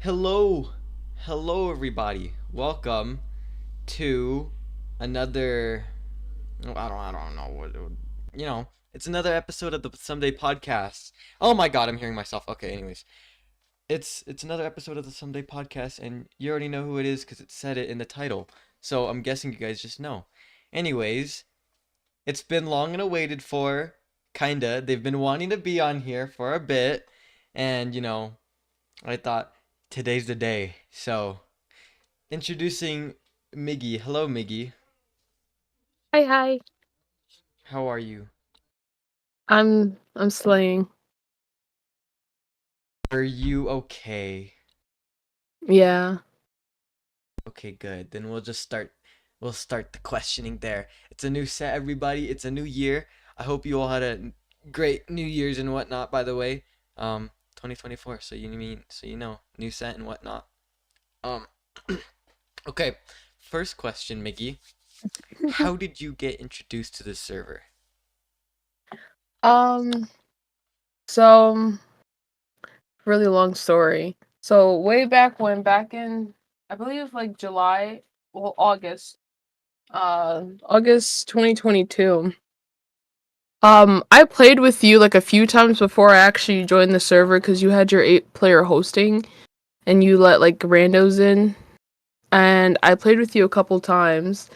Hello, hello, everybody. Welcome to another. I don't know what. It's another episode of the Someday podcast. Oh my God, I'm hearing myself. Okay, anyways, it's another episode of the Someday podcast, and you already know who it is because it said it in the title. So I'm guessing you guys just know. Anyways, it's been long and awaited for. Kinda. They've been wanting to be on here for a bit, and I thought today's the day. So, introducing Miggy. Hello, Miggy. Hi, hi. How are you? I'm slaying. Are you okay? Yeah. Okay, good. Then we'll just start. We'll start the questioning there. It's a new set, everybody. It's a new year. I hope you all had a great New Year's and whatnot. By the way, 2024. So new set and whatnot. Um, okay. First question, Miggy. How did you get introduced to this server? um so really long story. So way back when back in I believe like July, well August. August 2022. I played with you like a few times before I actually joined the server cuz you had your 8-player hosting and you let like randos in, and I played with you a couple times.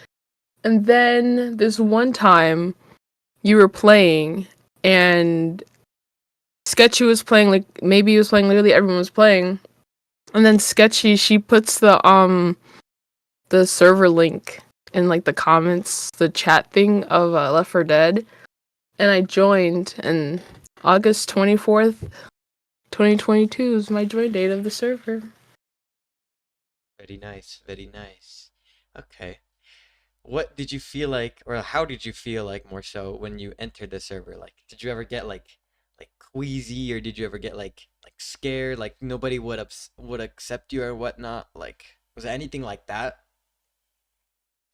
And then this one time you were playing and Sketchy was playing, like maybe he was playing, literally everyone was playing. And then Sketchy, she puts the server link in like the comments, the chat thing of Left 4 Dead. And I joined, and August 24th, 2022 is my join date of the server. Very nice. Very nice. Okay. What did you feel like, or how did you feel like more so when you entered the server? Like, did you ever get like queasy, or did you ever get like scared, like nobody would accept you or whatnot? Like, was it anything like that?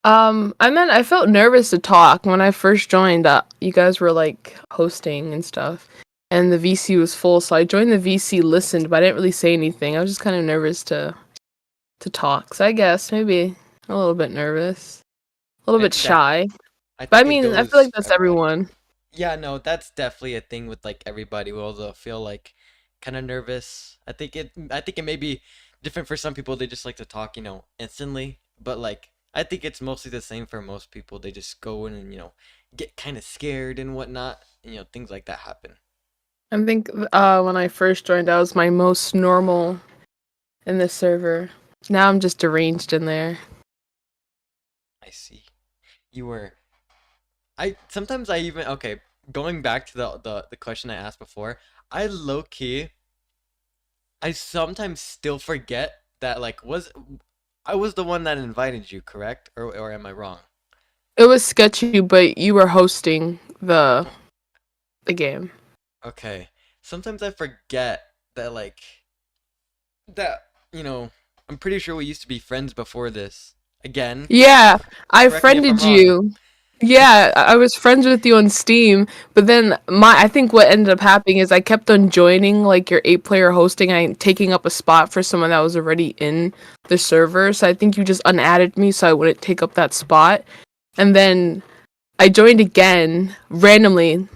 I mean, I felt nervous to talk when I first joined. You guys were like hosting and stuff, and the VC was full, so I joined the VC, listened, but I didn't really say anything. I was just kind of nervous to talk. So I guess maybe a little bit nervous, a little bit That shy. I But I think it mean, I feel goes like for that's everybody. everyone. Yeah, no, that's definitely a thing with like everybody. Will they'll feel like kind of nervous. I think it may be different for some people. They just like to talk, instantly. But like I think it's mostly the same for most people. They just go in and get kind of scared and whatnot. Things like that happen. I think when I first joined, I was my most normal in this server. Now I'm just deranged in there. I see. You were. I sometimes I even okay. Going back to the question I asked before, I low key. I sometimes still forget that like was I was the one that invited you, correct? Or am I wrong? It was sketchy, but you were hosting the game. Okay. Sometimes I forget that that I'm pretty sure we used to be friends before this. Again, Yeah, I correct me if I'm friended wrong. you. Yeah, I was friends with you on Steam, but then I think what ended up happening is I kept on joining like your 8-player hosting, I taking up a spot for someone that was already in the server. So I think you just unadded me so I wouldn't take up that spot. And then I joined again randomly,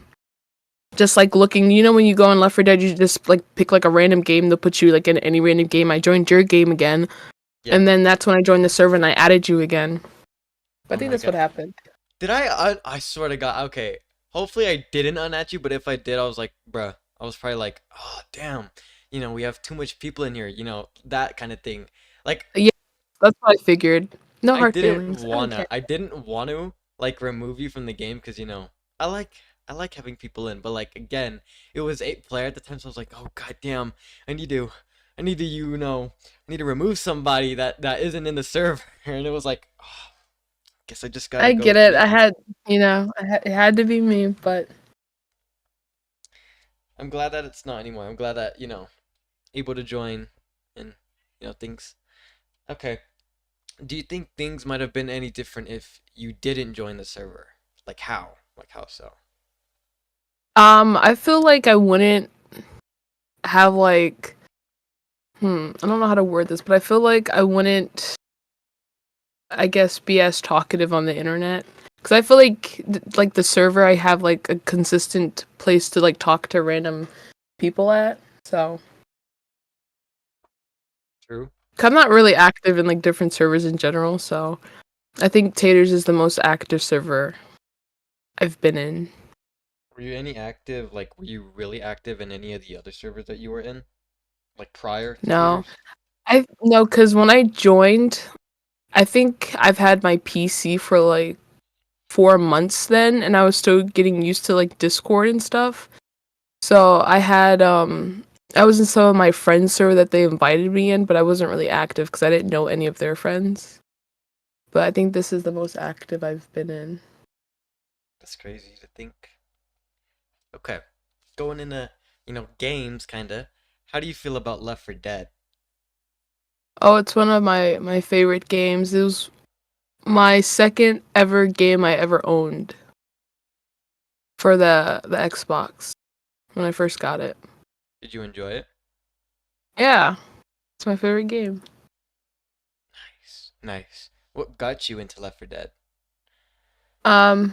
just like looking. You know when you go on Left 4 Dead, you just like pick like a random game. They'll put you like in any random game. I joined your game again, Yeah. and then that's when I joined the server and I added you again. I Oh think my that's what god. happened. Did I swear to God. Okay. Hopefully I didn't unadd you, but if I did, I was like, bruh. I was probably like, oh damn. We have too much people in here. That kind of thing. Like Yeah, that's what I figured. No I hard didn't feelings. I don't wanna care. I didn't want to like remove you from the game because I like I like having people in, but like again, it was 8 player at the time, so I was like, oh god damn, I need to I need to I need to remove somebody that isn't in the server, and it was like, oh, guess I just gotta I go get with it. I Miggy. had, it had to be me, but I'm glad that it's not anymore. I'm glad that able to join and things. Okay. Do you think things might have been any different if you didn't join the server? Like how? Like how so? I feel like I wouldn't have like I don't know how to word this, but I feel like I wouldn't, I guess, be as talkative on the internet. Because I feel like, like the server, I have like a consistent place to like talk to random people at. So, True. 'cause I'm not really active in like different servers in general. So, I think Taters is the most active server I've been in. Were you any active, like, were you really active in any of the other servers that you were in? Like, prior to No, Taters? I no, because when I joined, I think I've had my PC for like 4 months then, and I was still getting used to like Discord and stuff. So I was in some of my friends' server that they invited me in, but I wasn't really active because I didn't know any of their friends. But I think this is the most active I've been in. That's crazy to think. Okay. Going into, games, kinda. How do you feel about Left 4 Dead? Oh, it's one of my favorite games. It was my second ever game I ever owned for the Xbox when I first got it. Did you enjoy it? Yeah, it's my favorite game. Nice. Nice. What got you into Left 4 Dead?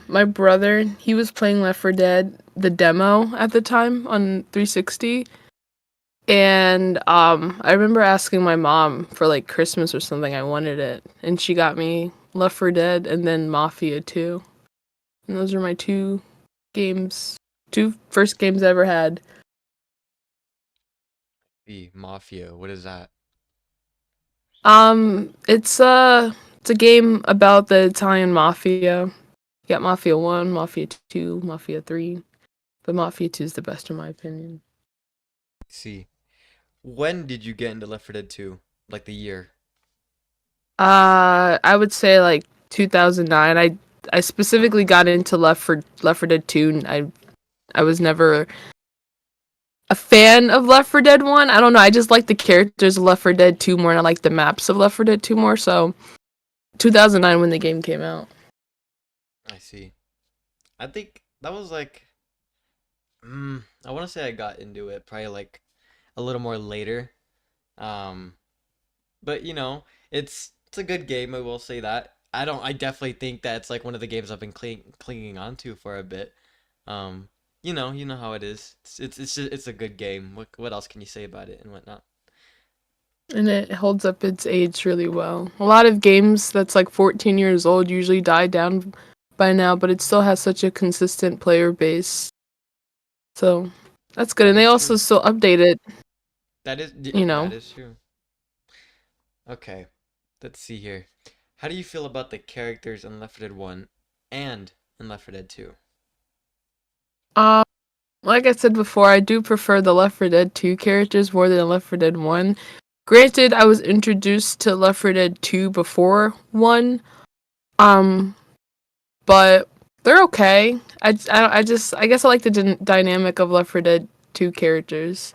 My brother, he was playing Left 4 Dead, the demo at the time on 360. And I remember asking my mom for like Christmas or something, I wanted it. And she got me Left 4 Dead and then Mafia 2. And those are my games, two first games I ever had. The Mafia. What is that? It's a game about the Italian mafia. You got Mafia 1, Mafia 2, Mafia 3. But Mafia 2 is the best in my opinion. See. When did you get into Left 4 Dead 2? Like the year? I would say like 2009. I specifically got into Left 4 Dead 2. And I was never a fan of Left 4 Dead 1. I don't know. I just like the characters of Left 4 Dead 2 more, and I like the maps of Left 4 Dead 2 more. So 2009 when the game came out. I see. I think that was like, I want to say I got into it probably like a little more later. Um, but it's a good game. I will say that. I definitely think that it's like one of the games I've been clinging on to for a bit. Um, you know how it is. It's a good game. What else can you say about it and whatnot? And it holds up its age really well. A lot of games that's like 14 years old usually die down by now, but it still has such a consistent player base. So that's good. That And they is also true. still update it, you That know. is true. Okay, let's see here. How do you feel about the characters in Left 4 Dead 1 and in Left 4 Dead 2? Um, like I said before, I do prefer the Left 4 Dead 2 characters more than Left 4 Dead 1. Granted, I was introduced to Left 4 Dead 2 before 1, um, but they're okay. I guess I like the dynamic of Left 4 Dead 2 characters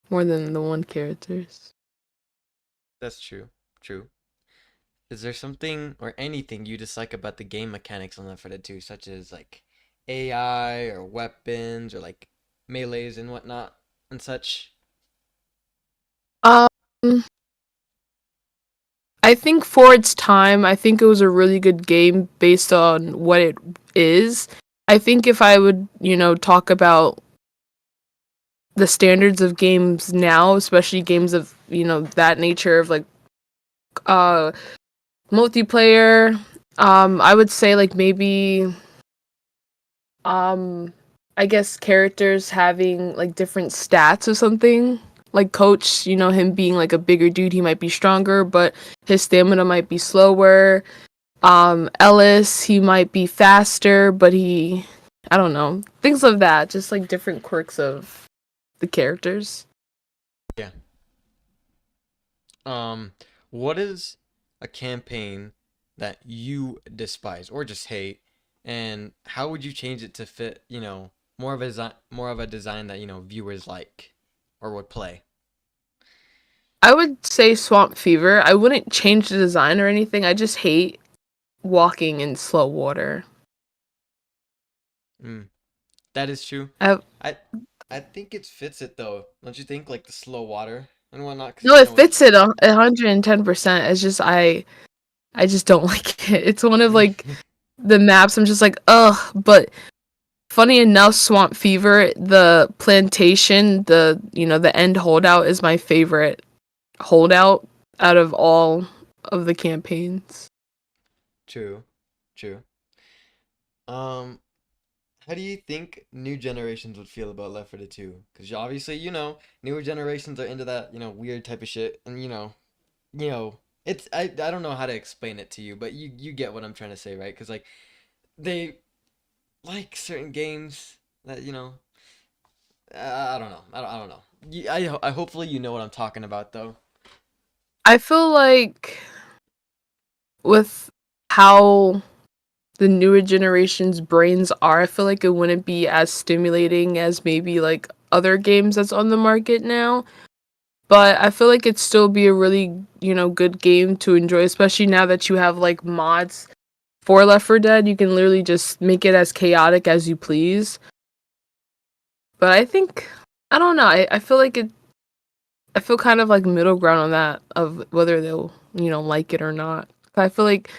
more than the 1 characters. That's true. True. Is there something or anything you dislike about the game mechanics on Left 4 Dead 2, such as like AI or weapons or like melees and whatnot and such? Um, I think for its time, I think it was a really good game based on what it is. I think if I would, talk about the standards of games now, especially games of, that nature of like uh multiplayer, I would say like maybe um I guess characters having like different stats or something. Like Coach, him being like a bigger dude, he might be stronger, but his stamina might be slower. Ellis, he might be faster, but I don't know. Things of that, just like different quirks of the characters. Yeah. Um, what is a campaign that you despise or just hate, and how would you change it to fit, more of a design that, viewers like or would play? I would say Swamp Fever. I wouldn't change the design or anything. I just hate walking in slow water. Mm, that is true. I I I think it fits it though. Don't you think? Like the slow water. and whatnot, because No, you it know fits it 110%. It's just I just don't like it. It's one of like it's the maps. I'm just like ugh. But funny enough, Swamp Fever, the plantation, the end holdout is my favorite holdout out of all of the campaigns. true, true. Um, how do you think new generations would feel about Left 4 Dead 2? Because obviously, newer generations are into that, weird type of shit, and it's I don't know how to explain it to you, but you get what I'm trying to say, right? Because like they like certain games that I don't know, I don't know. I hopefully you know what I'm talking about though. I feel like with how the newer generation's brains are, I feel like it wouldn't be as stimulating as maybe like other games that's on the market now. But I feel like it'd still be a really, good game to enjoy, especially now that you have like mods for Left 4 Dead. You can literally just make it as chaotic as you please. But I don't know. I feel like I feel kind of like middle ground on that of whether they'll, like it or not. I feel like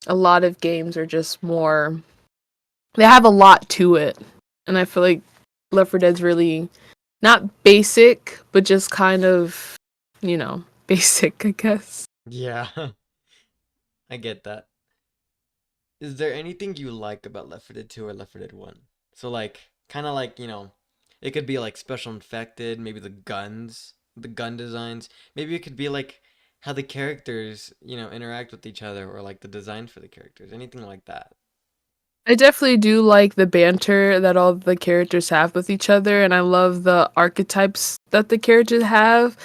a lot of games are just more, they have a lot to it. And I feel like Left 4 Dead's really not basic, but just kind of, basic, I guess. Yeah, I get that. Is there anything you like about Left 4 Dead 2 or Left 4 Dead 1? So like kind of like, it could be like special infected, maybe the gun designs. Maybe it could be like how the characters, interact with each other or like the designs for the characters, anything like that. I definitely do like the banter that all the characters have with each other, and I love the archetypes that the characters have.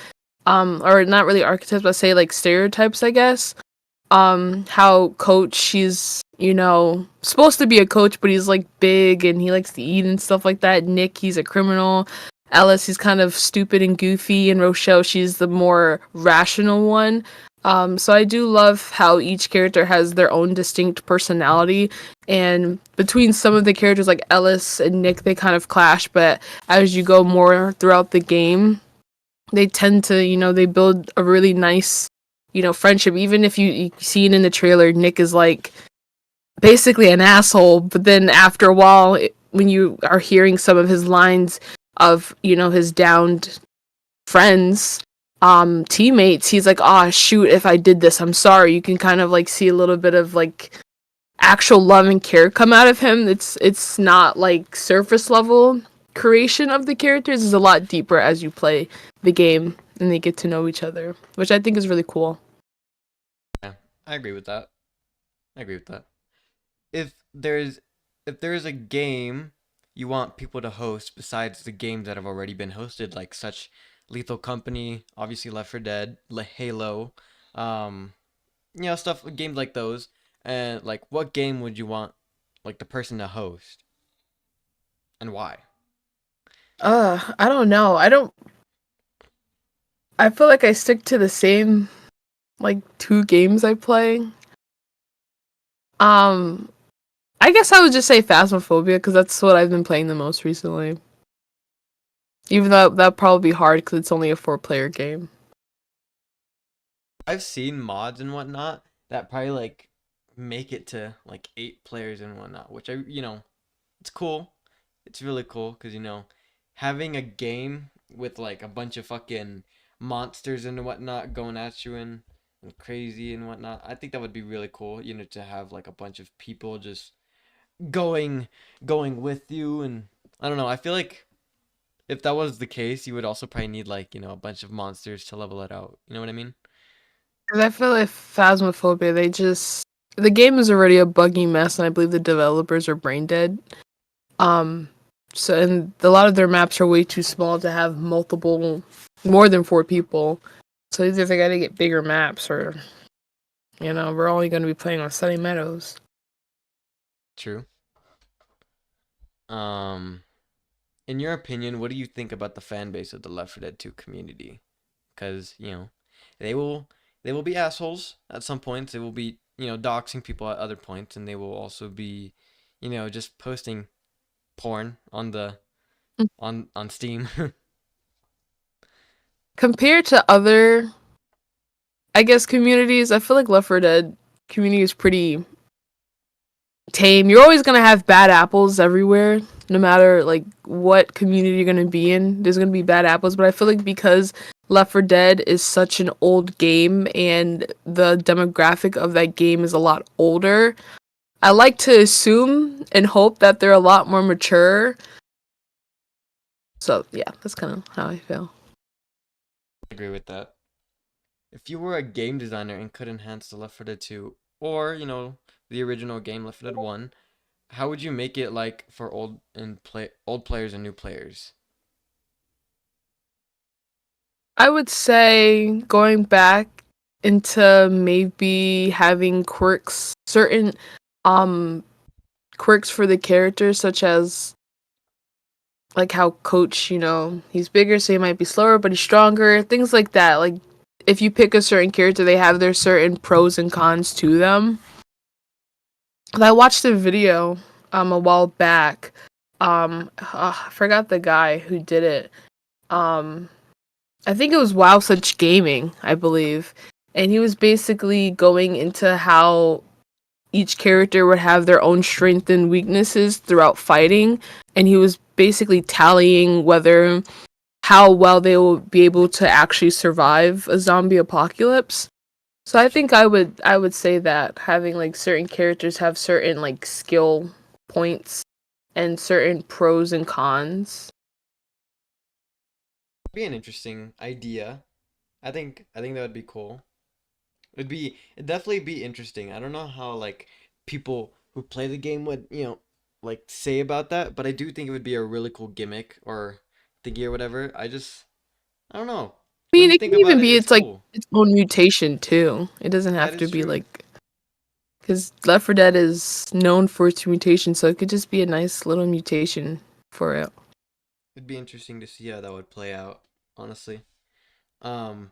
Or not really archetypes, but say like stereotypes, I guess. How Coach, he's, supposed to be a coach, but he's like big and he likes to eat and stuff like that. Nick, he's a criminal. Ellis, he's kind of stupid and goofy, and Rochelle, she's the more rational one. So I do love how each character has their own distinct personality, and between some of the characters like Ellis and Nick, they kind of clash, but as you go more throughout the game, they tend to, they build a really nice, friendship. Even if you see it in the trailer, Nick is like basically an asshole, but then after a while, when you are hearing some of his lines of, his downed friends, teammates, he's like, oh shoot, if I did this, I'm sorry. You can kind of like see a little bit of like actual love and care come out of him. It's not like surface level creation of the characters. Is a lot deeper as you play the game and they get to know each other, which I think is really cool. Yeah, I agree with that. I agree with that. If there's if there is a game you want people to host besides the games that have already been hosted, like such Lethal Company, obviously Left 4 Dead, Halo, um, stuff games like those, and like what game would you want like the person to host and why? I don't know. I feel like I stick to the same like two games I play. Um I guess I would just say Phasmophobia because that's what I've been playing the most recently. Even though that'd probably be hard because it's only a 4-player game. I've seen mods and whatnot that probably like make it to like 8 players and whatnot, which it's cool. It's really cool because having a game with like a bunch of fucking monsters and whatnot going at you and crazy and whatnot. I think that would be really cool. To have like a bunch of people just going going with you, and I don't know. I feel like if that was the case, you would also probably need like a bunch of monsters to level it out. You know what I mean? Because I feel like Phasmophobia, the game is already a buggy mess, and I believe the developers are brain dead. Um, so and a lot of their maps are way too small to have more than 4 people. So either they got to get bigger maps, or we're only going to be playing on Sunny Meadows. True. Um, in your opinion, what do you think about the fan base of the Left 4 Dead 2 community? Because they will they will be assholes at some points. They will be doxing people at other points, and they will also be just posting porn on Steam. compared to other, I guess, communities, I feel like Left 4 Dead community is pretty tame. You're always gonna have bad apples everywhere, no matter like what community you're gonna be in. There's gonna be bad apples, but I feel like because Left 4 Dead is such an old game and the demographic of that game is a lot older, I like to assume and hope that they're a lot more mature. So yeah, that's kind of how I feel. I agree with that. If you were a game designer and could enhance the Left 4 Dead 2 or, the original game Left 4 Dead 1, how would you make it like for old players and new players? I would say going back into maybe having quirks, certain um quirks for the characters, such as like how Coach, he's bigger, so he might be slower, but he's stronger. Things like that. Like if you pick a certain character, they have their certain pros and cons to them. And I watched a video a while back. I forgot the guy who did it. Um, I think it was Wow Such Gaming, I believe, and he was basically going into how each character would have their own strengths and weaknesses throughout fighting, and he was basically tallying whether how well they will be able to actually survive a zombie apocalypse. So I think I would say that having like certain characters have certain like skill points and certain pros and cons. Be an interesting idea. I think that would be cool. It'd definitely be interesting. I don't know how like people who play the game would, like say about that, but I do think it would be a really cool gimmick or thingy or whatever. I don't know. I When mean, you it think can about even it, be it's it's like cool. its own mutation too. It doesn't That have to is be true. like because Left 4 Dead is known for its mutation, so it could just be a nice little mutation for it. It'd be interesting to see how that would play out, honestly. Um,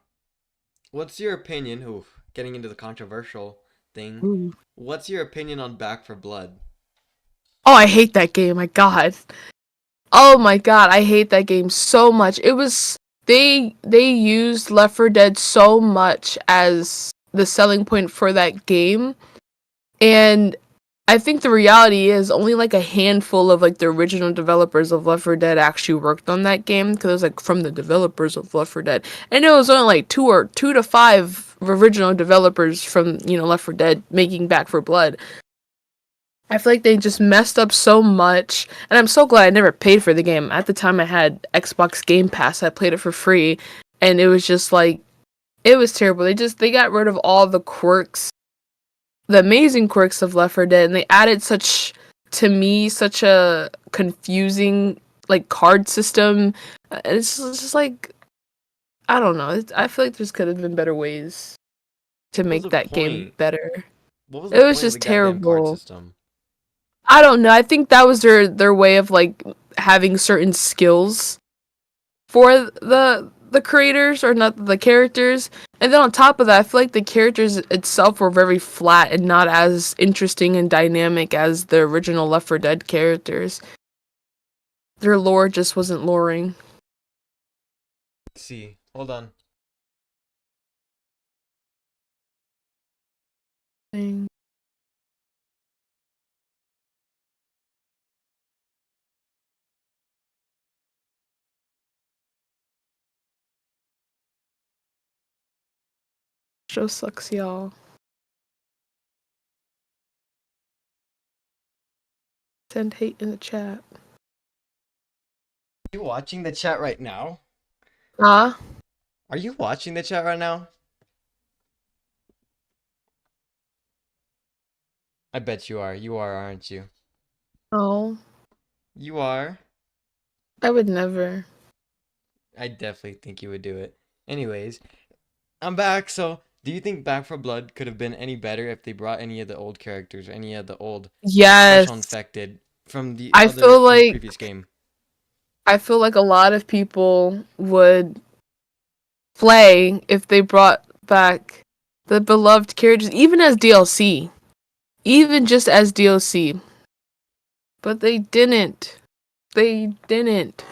what's your opinion? Ooh, getting into the controversial thing. Ooh. What's your opinion on Back for Blood? Oh, I hate that game. My God. Oh my God, I hate that game so much. It was they used Left 4 Dead so much as the selling point for that game, and I think the reality is only like a handful of like the original developers of Left 4 Dead actually worked on that game because it was like from the developers of Left 4 Dead. And it was only like two to five original developers from Left 4 Dead making Back for Blood. I feel like they just messed up so much, and I'm so glad I never paid for the game. At the time, I had Xbox Game Pass. I played it for free, and it was just like it was terrible. They got rid of all the quirks, the amazing quirks of Left 4 Dead, and they added such a confusing like card system. It's just like I don't know. I feel like there could have been better ways to What was make the that game point? better. What was the It was point of the just goddamn card terrible. system? I don't know. I think that was their way of like having certain skills for the creators or not the characters. And then on top of that, I feel like the characters itself were very flat and not as interesting and dynamic as the original Left 4 Dead characters. Their lore just wasn't luring. Let's see. Hold on. Show sucks, y'all. Send hate in the chat. Are you watching the chat right now? Ah, Are you watching the chat right now? I bet you are. You are, aren't you? no, You are. I would never. I definitely think you would do it. Anyways, I'm back. So, do you think Back for Blood could have been any better if they brought any of the old characters, any of the old special Yes, infected from the I other feel from the like previous game? I feel like a lot of people would play if they brought back the beloved characters, even as DLC, even just as DLC. But they didn't. They didn't.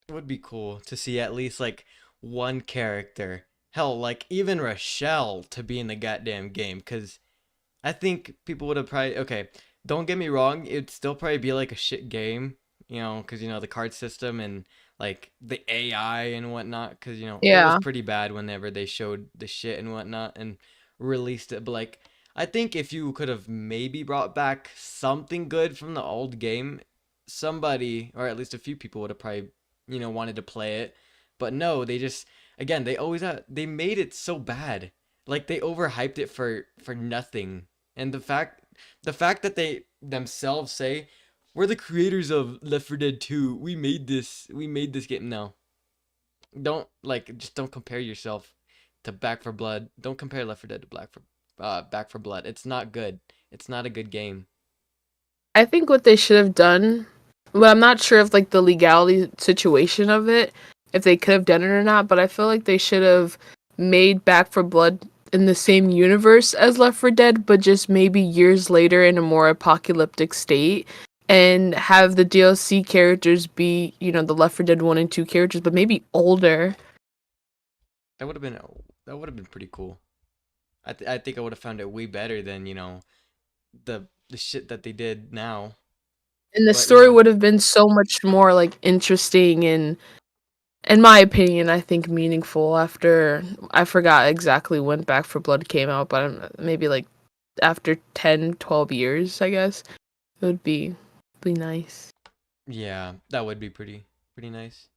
It would be cool to see at least like one character. Hell, like even Rochelle to be in the goddamn game, because I think people would have probably okay. Don't get me wrong, it'd still probably be like a shit game, because the card system and like the AI and whatnot, because it was Yeah. pretty bad whenever they showed the shit and whatnot and released it. But like, I think if you could have maybe brought back something good from the old game, somebody or at least a few people would have probably wanted to play it. But no, they just again they made it so bad, like they overhyped it for nothing. And the fact that they themselves say we're the creators of Left 4 Dead 2, we made this game. No, don't like just don't compare yourself to Back for Blood. Don't compare Left 4 Dead to Back for Blood. It's not good. It's not a good game. I think what they should have done, well, I'm not sure if like the legality situation of it, if they could have done it or not, but I feel like they should have made Back for Blood in the same universe as Left 4 Dead, but just maybe years later in a more apocalyptic state, and have the DLC characters be, the Left 4 Dead 1 and 2 characters, but maybe older. That would have been pretty cool. I think I would have found it way better than the shit that they did now. And the But story would have been so much more like interesting and, in my opinion, I think meaningful after I forgot exactly when Back for Blood came out, but maybe like after 10, 12 years, I guess. It would be nice. yeah, that would be pretty nice.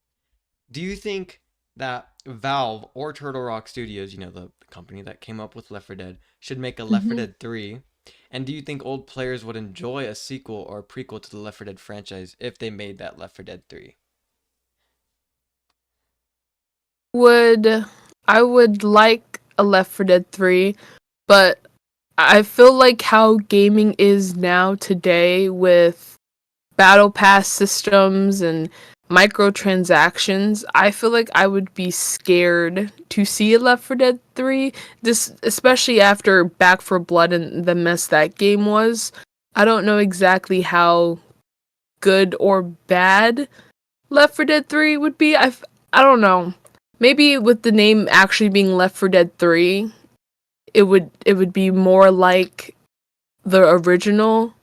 Do you think that Valve or Turtle Rock Studios, the company that came up with Left 4 Dead, should make a Left 4 Hmm. Dead 3? And do you think old players would enjoy a sequel or a prequel to the Left 4 Dead franchise if they made that Left 4 Dead 3? Would I would like a Left 4 Dead 3, but I feel like how gaming is now today with battle pass systems and microtransactions, I feel like I would be scared to see a Left 4 Dead 3, this especially after Back for Blood and the mess that game was. I don't know exactly how good or bad Left 4 Dead 3 would be. I don't know. Maybe with the name actually being Left 4 Dead 3, it would be more like the original,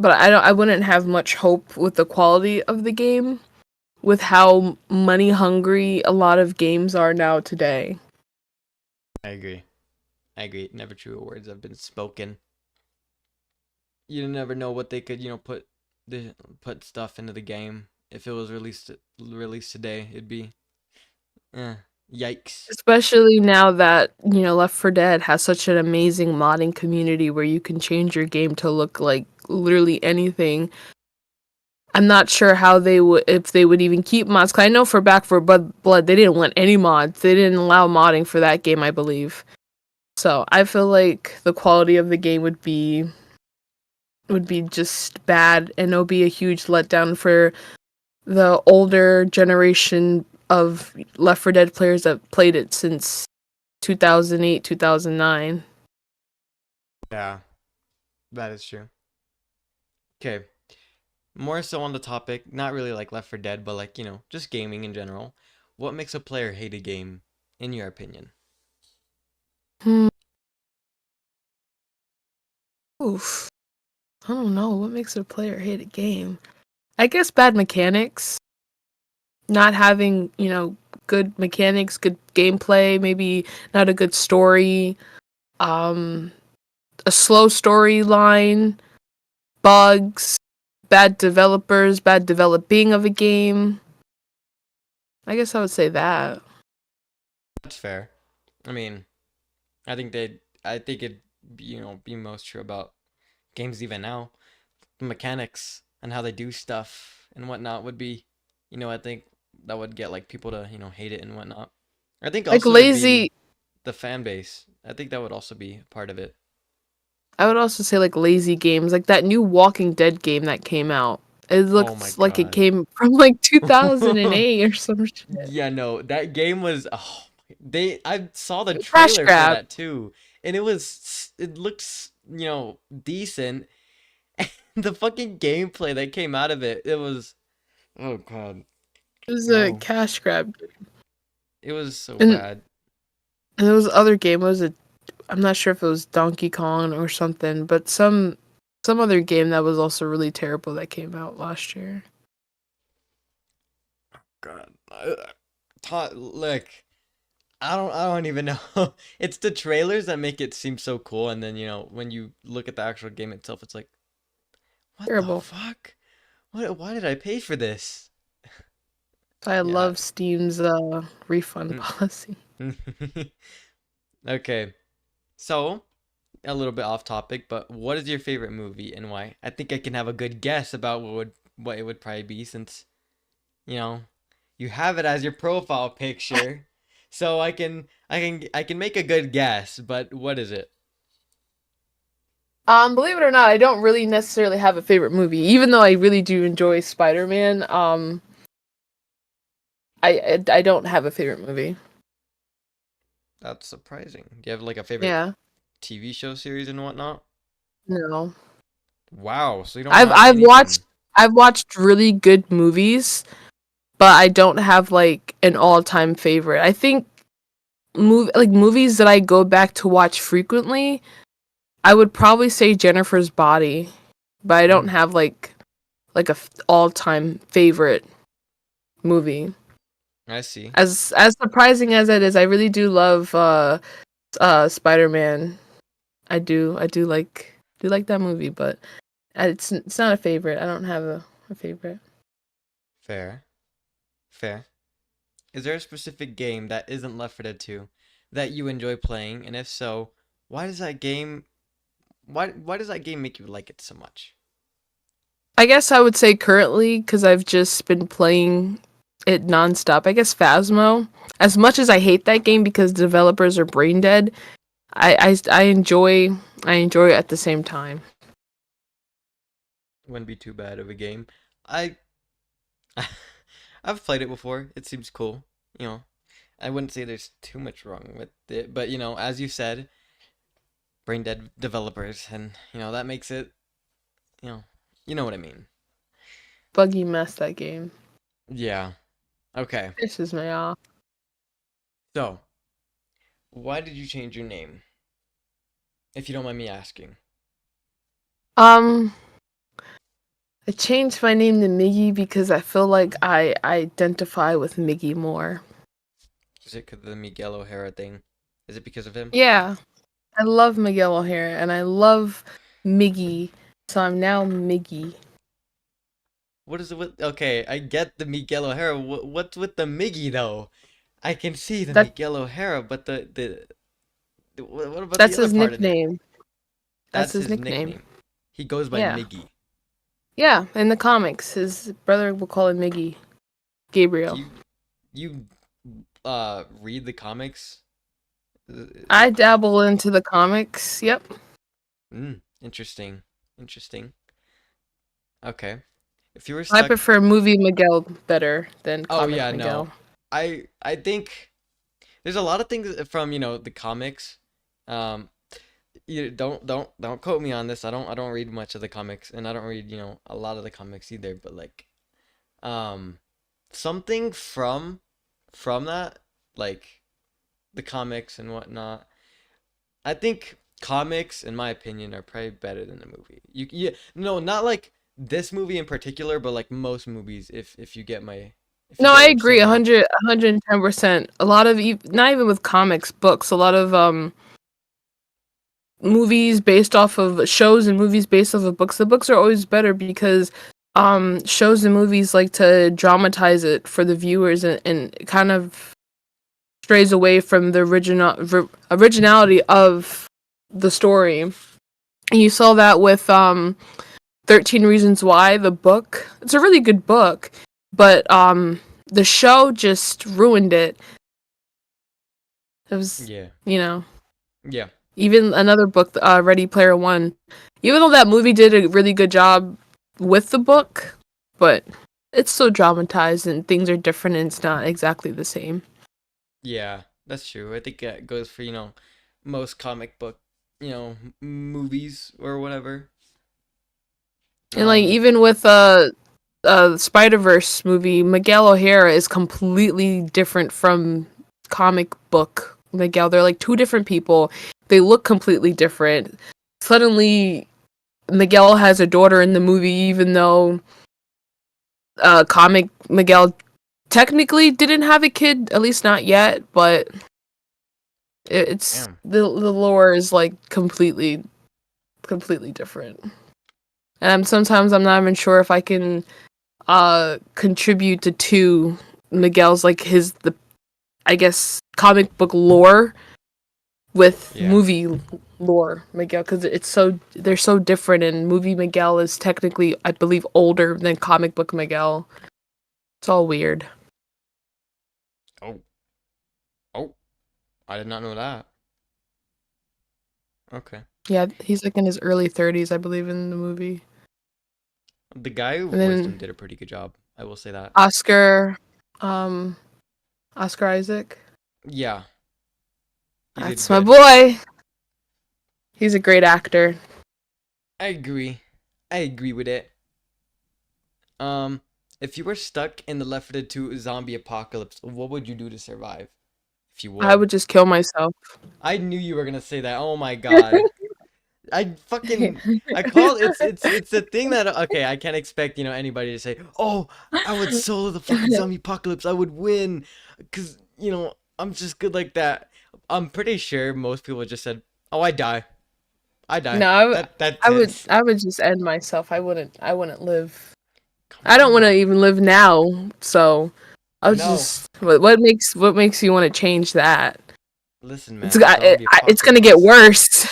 but I wouldn't have much hope with the quality of the game with how money hungry a lot of games are now today. I agree. I agree. Never truer words have been spoken. You never know what they could, put stuff into the game. If it was released today, it'd be eh, yikes. Especially now that, Left 4 Dead has such an amazing modding community where you can change your game to look like literally anything. I'm not sure how they would if they would even keep mods. 'Cause I know for Back for Blood they didn't want any mods. They didn't allow modding for that game, I believe. So I feel like the quality of the game would be just bad, and it'll be a huge letdown for the older generation of Left 4 Dead players that played it since 2008, 2009. Yeah, that is true. Okay, more so on the topic, not really like Left 4 Dead, but like, just gaming in general. What makes a player hate a game, in your opinion? Hmm. Oof. I don't know. What makes a player hate a game? I guess bad mechanics. Not having, good mechanics, good gameplay, maybe not a good story, um, a slow storyline, bugs, bad developers, bad developing of a game. I guess I would say that. That's fair. I mean, I think it, be most true about games even now. The mechanics and how they do stuff and whatnot would be, I think that would get like people to, hate it and whatnot. I think Like also it'd be lazy, the fan base. I think that would also be part of it. I would also say like lazy games, like that new Walking Dead game that came out. It Oh my looks like it god. came from like 2008 or some shit. Yeah, no, that game was I saw the Cash trailer for grab. that too, and it looks, decent. The fucking gameplay that came out of it, it was oh god. It was a No, cash grab. it was so And bad. and there was other game. What was it? I'm not sure if it was Donkey Kong or something, but some other game that was also really terrible that came out last year. God, look, I don't even know. It's the trailers that make it seem so cool, and then when you look at the actual game itself, it's like, what the Terrible. fuck? Why did I pay for this? I Yeah. love Steam's refund policy. Okay, so a little bit off topic, but what is your favorite movie and why? I think I can have a good guess about what it would probably be since you know you have it as your profile picture, so I can make a good guess. But what is it? Believe it or not, I don't really necessarily have a favorite movie, even though I really do enjoy Spider-Man. I don't have a favorite movie. That's surprising. Do you have like a favorite Yeah, TV show series and whatnot? no. Wow, so you don't I've have I've watched anything. I've watched really good movies, but I don't have like an all-time favorite. I think movies that I go back to watch frequently, I would probably say Jennifer's Body, but I don't Mm, have like all-time favorite movie. I see. As surprising as it is, I really do love Spider-Man. I do like that movie, but it's not a favorite. I don't have a favorite. Fair, fair. Is there a specific game that isn't Left 4 Dead 2 that you enjoy playing? And if so, why does that game why does that game make you like it so much? I guess I would say currently because I've just been playing it nonstop. I guess Phasmo. As much as I hate that game because developers are brain dead, I enjoy it at the same time. Wouldn't be too bad of a game. I I've played it before. It seems cool. You know, I wouldn't say there's too much wrong with it, but as you said, brain dead developers, and that makes it, you know, you know what I mean. Buggy mess that game. Yeah. Okay. Pisses me off. So, why did you change your name? If you don't mind me asking. Um, I changed my name to Miggy because I feel like I identify with Miggy more. Is it because of the Miguel O'Hara thing? Is it because of him? Yeah, I love Miguel O'Hara and I love Miggy, so I'm now Miggy. What is it with? Okay, I get the Miguel O'Hara. What's with the Miggy though? I can see the That Miguel O'Hara, but what about the that's other his part in it? nickname. That's That's his his nickname. nickname. He goes by Yeah. Miggy. Yeah, in the comics, his brother will call him Miggy. Do Gabriel. you read the comics? Is I it dabble into the comics. Yep. interesting. Interesting. Okay. If you were I stuck, prefer movie Miguel better than oh comic yeah, no. Miguel. I think there's a lot of things from, the comics. Um you don't quote me on this. I don't read much of the comics, and I don't read, a lot of the comics either, but like um something from that, like the comics and whatnot. I think comics, in my opinion, are probably better than the movie. No, not like this movie in particular, but like most movies. If you No, get I what I'm agree. saying. 110%. A lot of not even with comics, books. A lot of movies based off of shows and movies based off of books. The books are always better because shows and movies like to dramatize it for the viewers and kind of strays away from the originality of the story. And you saw that with 13 Reasons Why, the book. It's a really good book, but the show just ruined it. It was, Yeah, you know, yeah, even another book, Ready Player One. Even though that movie did a really good job with the book, but it's so dramatized and things are different and it's not exactly the same. yeah. That's true. I think that goes for most comic book movies or whatever. And like Um, even with Spider-Verse movie, Miguel O'Hara is completely different from comic book Miguel. They're like two different people. They look completely different. Suddenly, Miguel has a daughter in the movie, even though comic Miguel technically didn't have a kid, at least not yet. But it's Damn. the lore is like completely different. And sometimes I'm not even sure if I can contribute to Miguel's like his the I guess comic book lore with Yeah. movie lore Miguel, because they're so different, and movie Miguel is technically, I believe, older than comic book Miguel. It's all weird. Oh. Oh. I did not know that. Okay. Yeah, he's like in his early 30s, I believe, in the movie. The guy who And voiced him then did a pretty good job. I will say that. Oscar, um, Oscar Isaac. Yeah. He did That's my good. boy. He's a great actor. I agree. I agree with it. Um, if you were stuck in the Left 4 Dead 2 zombie apocalypse, what would you do to survive? If you I would. would just kill myself. I knew you were gonna say that. Oh my god. I fucking I call it's a thing that okay, I can't expect, anybody to say, "Oh, I would solo the fucking zombie apocalypse. I would win." Cuz, I'm just good like that. I'm pretty sure most people just said, "Oh, I die. I die." No, That's it. I would just end myself. I wouldn't live. Come I don't want to on. even live now, so I'll No. just. What makes you want to change that? Listen, It's man, the zombie it's gonna get apocalypse. worse.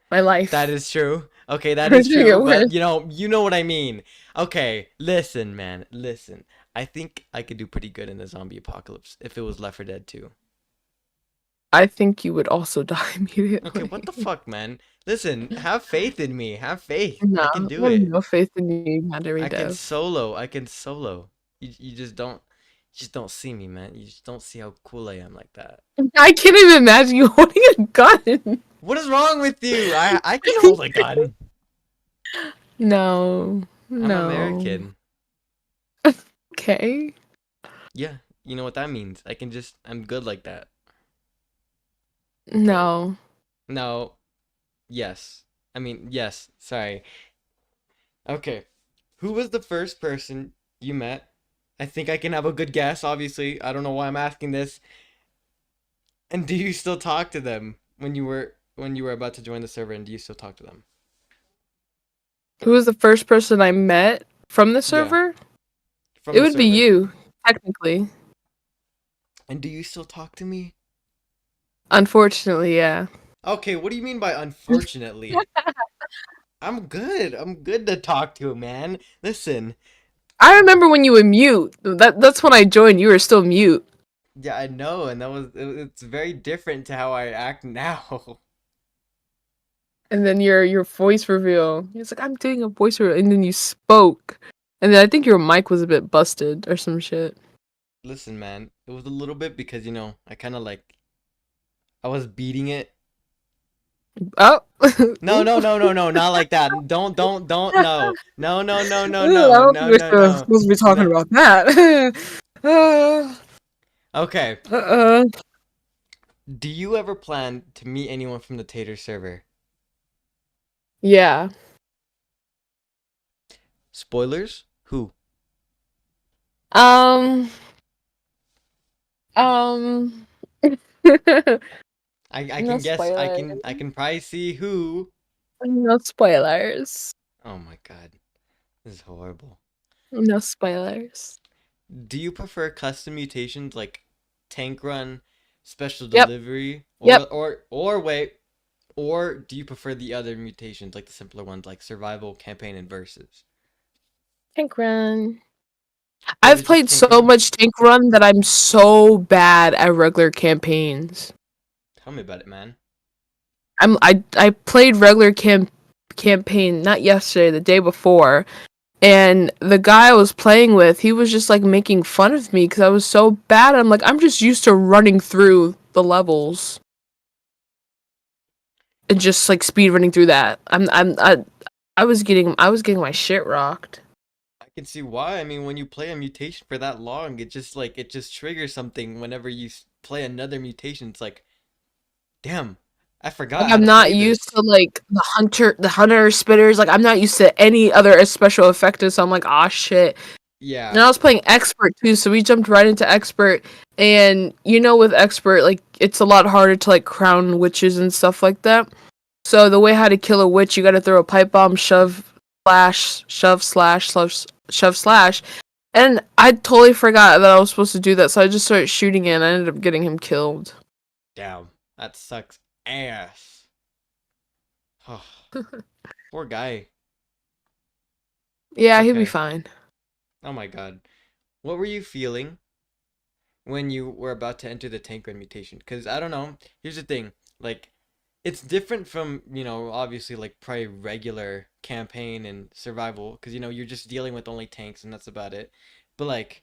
My That life. is true. Okay, that is It's gonna true, get but worse. you know what I mean. Okay, listen, man, listen. I think I could do pretty good in the zombie apocalypse if it was Left 4 Dead 2. I think you would also die Okay, what the immediately. fuck, man? Listen, have faith in me. Have faith. No, I can I do have it. no faith in you, Madary I can Dev. solo. I can solo. You just don't see me, man. You just don't see how cool I am like that. I can't even imagine you holding a gun. What is wrong with you? I can hold a gun. No, I'm no. American. Okay, Yeah, you know what that means. I'm good like that. Okay. no. No. Yes. I mean, yes. Sorry. Okay. Who was the first person you met? I think I can have a good guess, obviously. I don't know why I'm asking this. And do you still talk to them when you were about to join the server, and do you still talk to them? Who was the first person I met from the Yeah, server? from It the would be server. you, technically. And do you still talk to me? Unfortunately, yeah. Okay, what do you mean by unfortunately? I'm good. I'm good to talk to, man. Listen. I remember when you were mute. That's when I joined. You were still mute. Yeah, I know, and it's very different to how I act now. And then your voice reveal. It's like, I'm doing a voice reveal, and then you spoke. And then I think your mic was a bit busted or some shit. Listen, man, it was a little bit because I kind of I was beating it. Oh. No, no, no, no, no, not like that. Don't. No, no, no, no, no, Ooh, I no, don't think no, we're no, no, supposed to be talking no. about that. Okay. Uh, Do you ever plan to meet anyone from the Tater server? yeah. Spoilers? Who? Um. Um. I No can guess. I spoilers. can I can probably see who. No spoilers. Oh my god, this is horrible. No spoilers. Do you prefer custom mutations like tank run, special Yep. delivery, Yep. or wait, or do you prefer the other mutations like the simpler ones like survival, campaign, and versus? Tank run. Is I've it just played tank so run? much tank run that I'm so bad at regular campaigns. Tell me about it, man. I played regular campaign not yesterday, the day before, and the guy I was playing with, he was just like making fun of me because I was so bad. I'm like, I'm just used to running through the levels and just like speed running through that. I was getting my shit rocked. can see why. I mean, when you play a mutation for that long, it just triggers something whenever you play another mutation. It's like, damn, I Like forgot how I'm to not play used this. to like the hunter spitters. Like I'm not used to any other special effective. So I'm like, ah, shit. And Yeah. I was playing expert too, so we jumped right into expert. And with expert, like it's a lot harder to like crown witches and stuff like that. So the way how to kill a witch, you got to throw a pipe bomb, shove slash. And I totally forgot that I was supposed to do that, so I just started shooting it, and I ended up getting him killed. Damn. That sucks ass. Poor guy. Yeah, he'll be Okay. fine. Oh my god. What were you feeling when you were about to enter the tank run mutation? Because I don't know. Here's the thing. Like, it's different from, obviously, like, probably regular campaign and survival. Because, you're just dealing with only tanks and that's about it. But, like,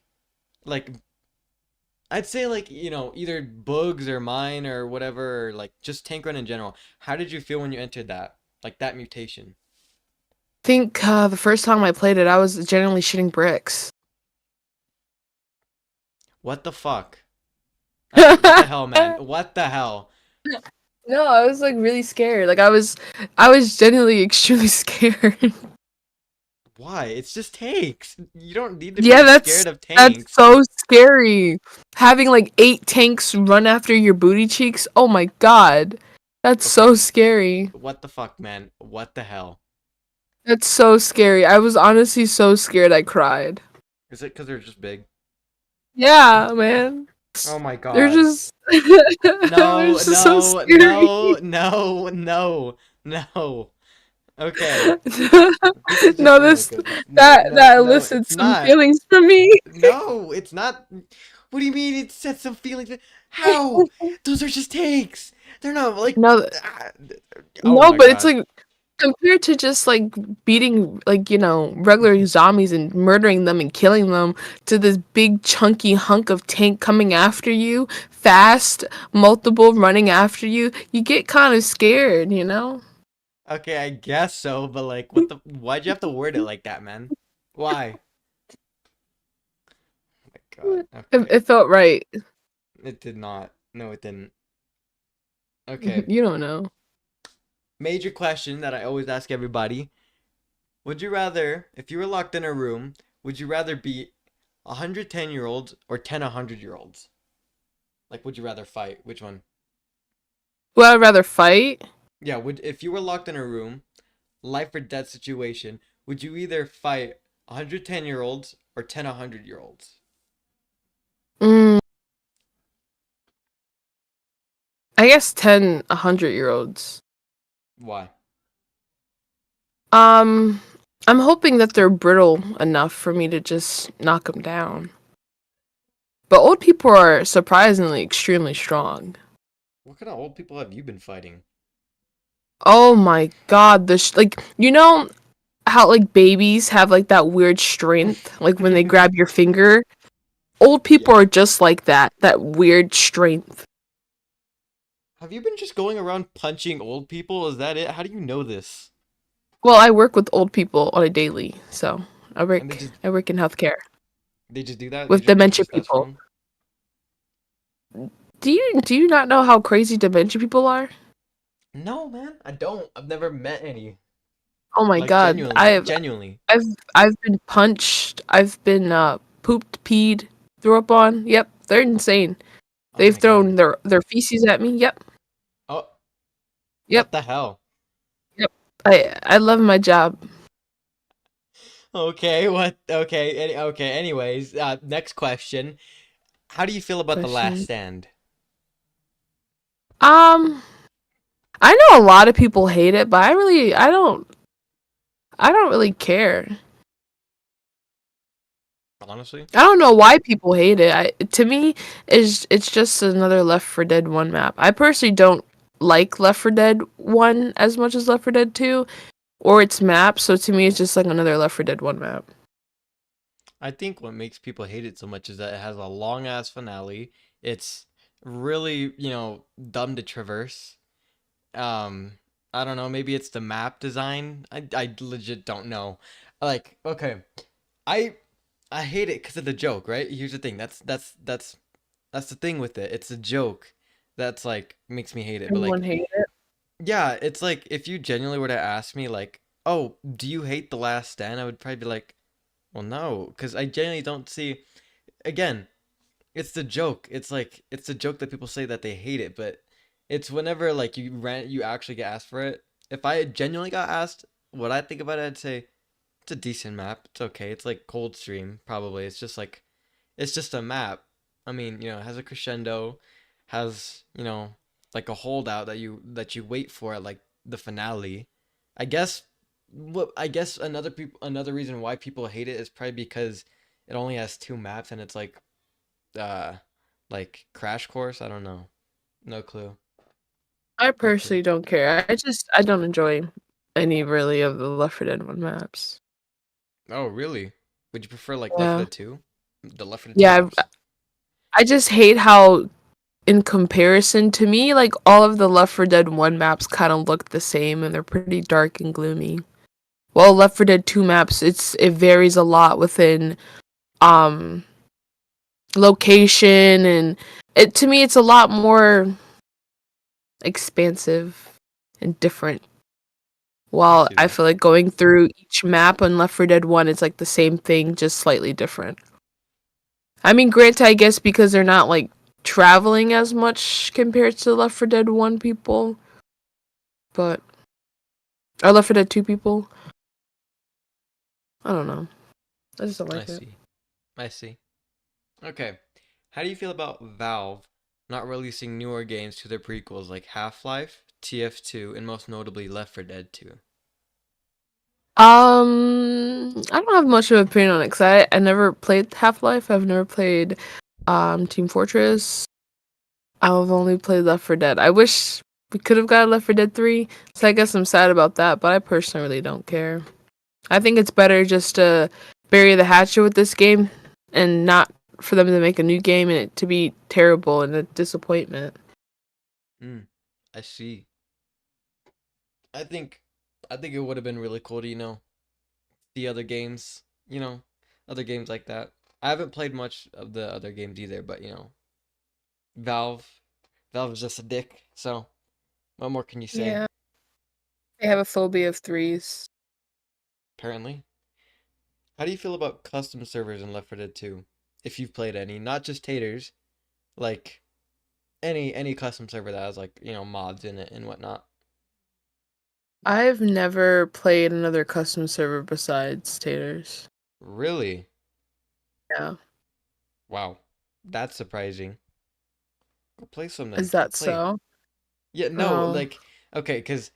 I'd say, like, either bugs or mine or whatever, or, like, just tank run in general. How did you feel when you entered that? Like, that mutation? Think the first time I played it, I was generally shooting bricks. What the fuck? What the hell, man? What the hell? No, I was like really scared. Like I was genuinely extremely scared. Why? It's just tanks. You don't need to Yeah, be that's scared of that's tanks. so scary. Having like 8 tanks run after your booty cheeks. Oh my god. That's so Okay, scary. what the fuck, man? What the hell? That's so scary. I was honestly so scared I cried. Is it because they're just big? Yeah, man. Oh my They're god. just they're No, just so no, scary. no, no, no, no. Okay. This is just, No, oh my this goodness. No, that no, that no, it's elicits some not. feelings from me. No, it's not. What do you mean it sets some feelings? How? Those are just takes. They're not like. No, ah, Oh no, my but it's god. like compared to just like beating like regular zombies and murdering them and killing them to this big chunky hunk of tank coming after you, fast, multiple running after you, you get kind of scared. Okay, I guess so, but like, what the? Why'd you have to word it like that, man? Why? Oh my god. It, Okay. it felt right. It did not. No, it didn't. Okay. You don't know. Major question that I always ask everybody. Would you rather, if you were locked in a room, would you rather be 110-year-olds or 10 100-year-olds? Like, would you rather fight? Which one? Would I rather fight? Yeah, would if you were locked in a room, life or death situation, would you either fight 110-year-olds or 10 100-year-olds? Mm, I guess 10 100-year-olds. Why? Um, I'm hoping that they're brittle enough for me to just knock them down. But old people are surprisingly extremely strong. What kind of old people have you been fighting? Oh my god, like how like babies have like that weird strength, like when they grab your finger. Old people Yeah. are just like that weird strength. Have you been just going around punching old people? Is that it? How do you know this? Well, I work with old people on a daily, so I And work I work in healthcare they just do that? They with just push dementia your stuff people. from? Do you not know how crazy dementia people are? No, man, I don't. I've never met any. Oh my Like god, genuinely, like I've genuinely. I've I've been punched. I've been pooped, peed, threw up on. Yep, they're insane. Oh They've my god. thrown their feces at me. Yep, Oh, yep, what the hell? yep. I love my job. Okay, what? Okay, okay. Anyways, next question. How do you feel about the Last Question. Stand? Um, I know a lot of people hate it, but I don't really care. Honestly, I don't know why people hate it. To me, it's just another Left 4 Dead 1 map. I personally don't like Left 4 Dead 1 as much as Left 4 Dead 2 or its map, so to me it's just like another Left 4 Dead 1 map. I think what makes people hate it so much is that it has a long ass finale. It's really, dumb to traverse. Um, I don't know. Maybe it's the map design. I legit don't know. Like, okay. I I hate it because of the joke, right? Here's the thing. That's the thing with it. It's a joke that's like makes me hate it. But Everyone like, hated it. yeah, it's like if you genuinely were to ask me like, "Oh, do you hate The Last Stand?" I would probably be like, "Well, no," because I genuinely don't see. Again, it's the joke. It's like it's a joke that people say that they hate it, but it's whenever like you actually get asked for it. If I genuinely got asked what I think about it, I'd say it's a decent map. It's okay. It's like Coldstream probably. It's just like it's just a map. I mean, it has a crescendo, has, like a holdout that you wait for at like the finale. I guess another reason why people hate it is probably because it only has two maps and it's uh like Crash Course. I don't know. No clue. I No clue. personally don't care. I don't enjoy any really of the Left 4 Dead 1 maps. Oh, really? Would you prefer like Left 4 Yeah. Dead 2? The Left 4 Dead 2 Yeah, maps? I just hate how in comparison to me, like all of the Left 4 Dead 1 maps kind of look the same and they're pretty dark and gloomy. Well, Left 4 Dead 2 maps, it varies a lot within um location, and it to me it's a lot more expansive and different. I While see I that. feel like going through each map on Left 4 Dead 1 it's like the same thing, just slightly different. I mean, granted, I guess because they're not like traveling as much compared to Left 4 Dead 1 people, but or Left 4 Dead 2 people. I don't know. I just don't I like it. see. I see. Okay. How do you feel about Valve not releasing newer games to their prequels like Half-Life, TF2, and most notably Left 4 Dead 2? I don't have much of an opinion on it because I never played Half Life. I've never played Team Fortress. I've only played Left 4 Dead. I wish we could have got Left 4 Dead 3, so I guess I'm sad about that, but I personally really don't care. I think it's better just to bury the hatchet with this game and not for them to make a new game and it to be terrible and a disappointment. Hmm. I see. I think I think it would have been really cool to, the other games, other games like that. I haven't played much of the other games either, but Valve Valve is just a dick. So, what more can you say? Yeah, I have a phobia of threes. Apparently. How do you feel about custom servers in Left 4 Dead 2? If you've played any, not just taters, like any custom server that has like, mods in it and whatnot. I've never played another custom server besides Taters. Really? Yeah. Wow. That's surprising. Go play some then. Is Go that play. so? Yeah, no, Oh, like okay, cuz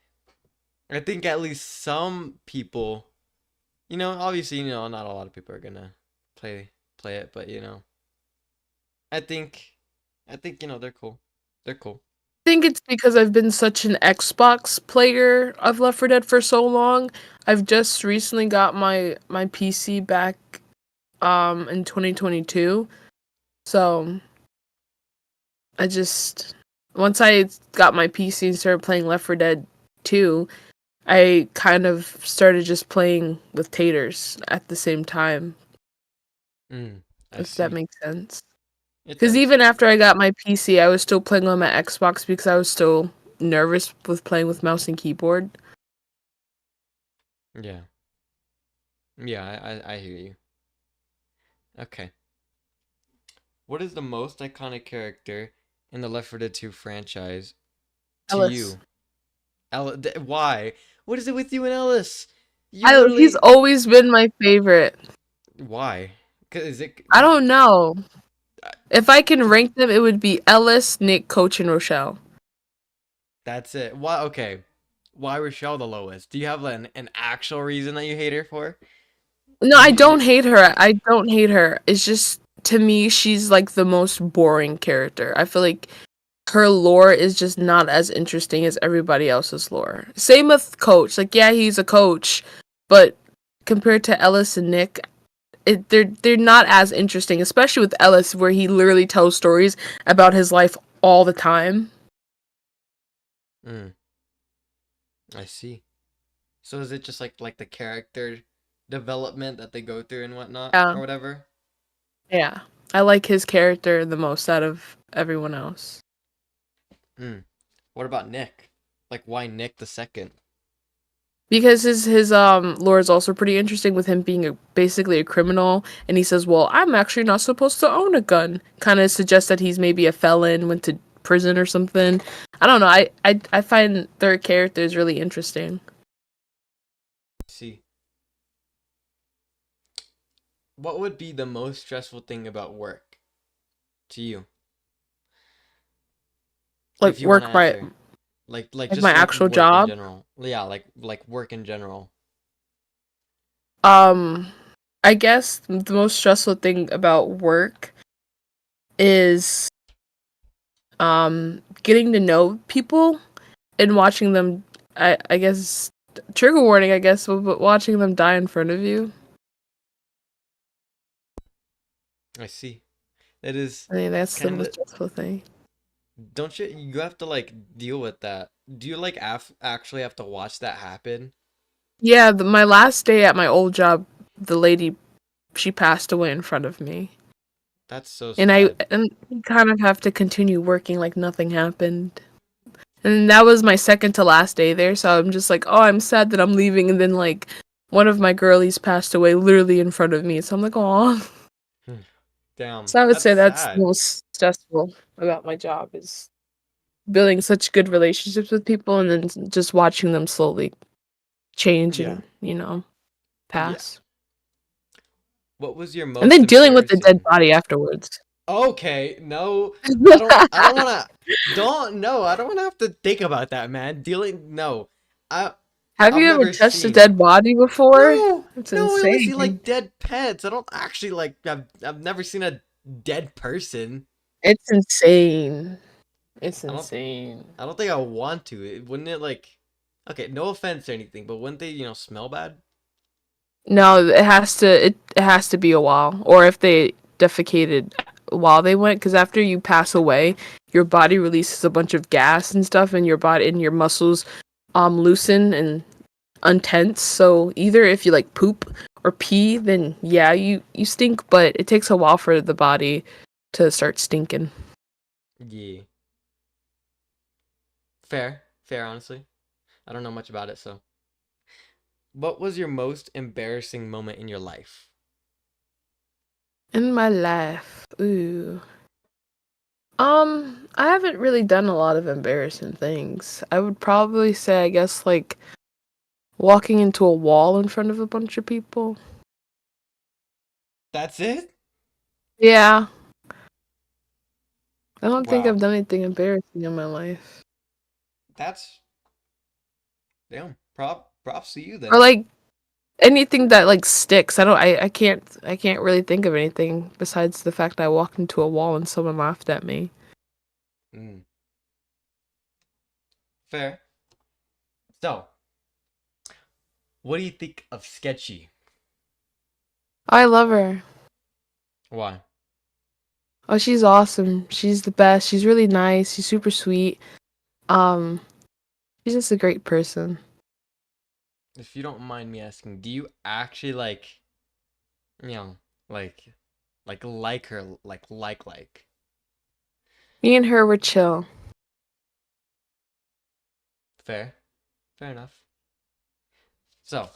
I think at least some people, obviously, not a lot of people are going to play it, but I think they're cool. They're cool. I think it's because I've been such an Xbox player of Left 4 Dead for so long. I've just recently got my PC back in 2022. So, I just once I got my PC and started playing Left 4 Dead 2, I kind of started just playing with Taters at the same time, I if that see. makes sense. It Because does. even after I got my PC, I was still playing on my Xbox because I was still nervous with playing with mouse and keyboard. Yeah. Yeah, I hear you. Okay. What is the most iconic character in the Left 4 Dead 2 franchise to Ellis. you? Why? What is it with you and Ellis? You He's literally. always been my favorite. Why? Cause is it? I don't know. uh, If I can Cause rank them, it would be Ellis, Nick, Coach, and Rochelle. that's it. Why? Okay. Why Rochelle the lowest? Do you have an actual reason that you hate her for? No, I don't hate her. I don't hate her. It's just to me, she's like the most boring character. I feel like her lore is just not as interesting as everybody else's lore. Same with Coach. Like, yeah, he's a coach, but compared to Ellis and Nick, they're not as interesting, especially with Ellis, where he literally tells stories about his life all the time. Mm, I see. So is it just like the character? development that they go through and whatnot Yeah, or whatever. yeah. I like his character the most out of everyone else. Hmm. What about Nick? Like, why Nick the second? Because his lore is also pretty interesting with him being basically a criminal, and he says, "Well, I'm actually not supposed to own a gun." Kind of suggests that he's maybe a felon, went to prison or something. I don't know. I find their characters really interesting. See, what would be the most stressful thing about work to you, Like if you want to work my answer? Like like my just like actual work in job. general. Yeah, like work in general. Um, I guess the most stressful thing about work is getting to know people and watching them. I guess trigger warning. I guess, but watching them die in front of you. I see. It is I mean, that's the kind most of. stressful thing. Don't you have to like deal with that? Do you like actually have to watch that happen? Yeah, my last day at my old job, the lady she passed away in front of me, That's so and I sad. and you kind of have to continue working like nothing happened. And that was my second to last day there, so I'm just like, oh, I'm sad that I'm leaving, and then like one of my girlies passed away literally in front of me, so I'm like, oh. Damn, So I would that's say that's the sad. most stressful about my job is building such good relationships with people and then just watching them slowly change Yeah. and, Yeah. pass. What was your And most then dealing with the dead embarrassing? body afterwards. Okay, no. I don't want to don't no, I don't want to have to think about that, man. Dealing no. I Have I've you ever never touched a seen. dead body before? No. It's No, I only see insane. like dead pets. I don't actually like I've never seen a dead person. It's insane. It's I don't insane. I don't think I want to. Wouldn't it like okay, no offense or anything, but wouldn't they, smell bad? No, it has to be a while, or if they defecated while they went, because after you pass away, your body releases a bunch of gas and stuff, and your body and your muscles loosen and untense. So either if you like poop or pee, then yeah, you stink, but it takes a while for the body to start stinking. Yeah. Fair. Fair, honestly. I don't know much about it, so. What was your most embarrassing moment in your life? In my life, ooh. I haven't really done a lot of embarrassing things. I would probably say, I guess, like walking into a wall in front of a bunch of people. That's it? Yeah, I don't think I've Wow. done anything embarrassing in my life. That's damn. Props to you Or then. like anything that like sticks. I can't really think of anything besides the fact I walked into a wall and someone laughed at me. Mm, fair. So, what do you think of Sketchy? I love her. Why? Oh, she's awesome. She's the best. She's really nice. She's super sweet. Um, she's just a great person. If you don't mind me asking, do you actually you know, like like her like? Me and her were chill. Fair. Fair enough. So,